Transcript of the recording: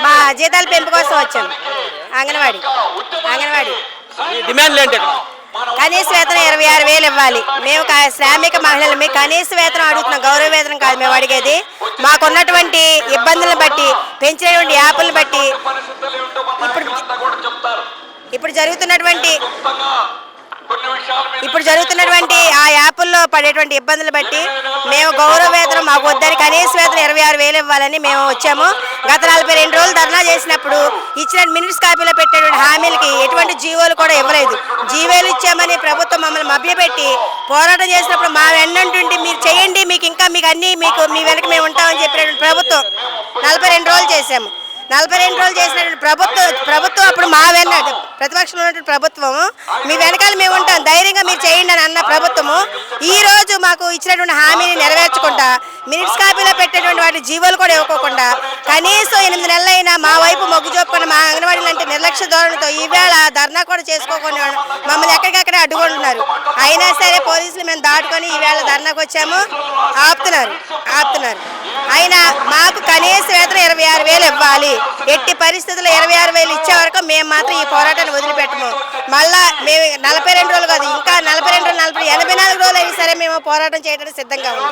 మా జీతాల పెంపు కోసం వచ్చాము. అంగన్వాడీ డిమాండ్లు ఏంటి ఇక్కడ? కనీస వేతనం 26,000 ఇవ్వాలి. మేము శ్రామిక మహిళలు మీ కనీస వేతనం అడుగుతున్నాం, గౌరవ వేతనం కాదు మేము అడిగేది. మాకున్నటువంటి ఇబ్బందులను బట్టి, పెంచినటువంటి యాప్లను బట్టి, ఇప్పుడు జరుగుతున్నటువంటి ఆ యాప్ల్లో పడేటువంటి ఇబ్బందులు బట్టి మేము గౌరవ వేతనం మాకు వద్దని కనీస వేతనం 26,000 ఇవ్వాలని మేము వచ్చాము. గత 42 రోజులు ధర్నా చేసినప్పుడు ఇచ్చిన మినిట్స్ కాపీలో పెట్టేటువంటి హామీలకి ఎటువంటి జీవోలు కూడా ఇవ్వలేదు. జీవోలు ఇచ్చామని ప్రభుత్వం మమ్మల్ని మభ్యపెట్టి పోరాటం చేసినప్పుడు మా వెన్నంటుండి మీరు చేయండి, మీకు అన్ని మీ వెనక మేము ఉంటామని చెప్పినటువంటి ప్రభుత్వం 42 రోజులు చేశాము. 42 రోజులు చేసినటువంటి ప్రభుత్వం అప్పుడు మా వెన్న ప్రతిపక్షంలో ఉన్నటువంటి ప్రభుత్వం మీ వెనకాల మేము ఉంటాం, ధైర్యంగా మీరు చేయండి అని అన్న ప్రభుత్వము ఈ రోజు మాకు ఇచ్చినటువంటి హామీని నెరవేర్చకుండా, మినిట్స్ కాపీలో పెట్టేటువంటి వాటి జీవోలు కూడా ఇవ్వకోకుండా, కనీసం 8 నెలలైనా మా వైపు మొగ్గు చూపుకొని మా అంగన్వాడీలు అంటే నిర్లక్ష్య ధోరణితో ఈవేళ ధర్నా కూడా చేసుకోకుండా మమ్మల్ని ఎక్కడికక్కడే అడ్డుకుంటున్నారు. అయినా సరే పోలీసులు మేము దాటుకొని ఈవేళ ధర్నాకు వచ్చాము. ఆపుతున్నారు. అయినా మాకు కనీస వేతనం 26,000 ఇవ్వాలి. ఎట్టి పరిస్థితుల్లో 26,000 ఇచ్చే వరకు మేము మాత్రం ఈ పోరాటాన్ని వదిలిపెట్టము. మళ్ళా మేము 42 రోజులు కాదు, ఇంకా 42, 84 రోజులు అయినా సరే మేము పోరాటం చేయడానికి సిద్ధంగా ఉన్నాం.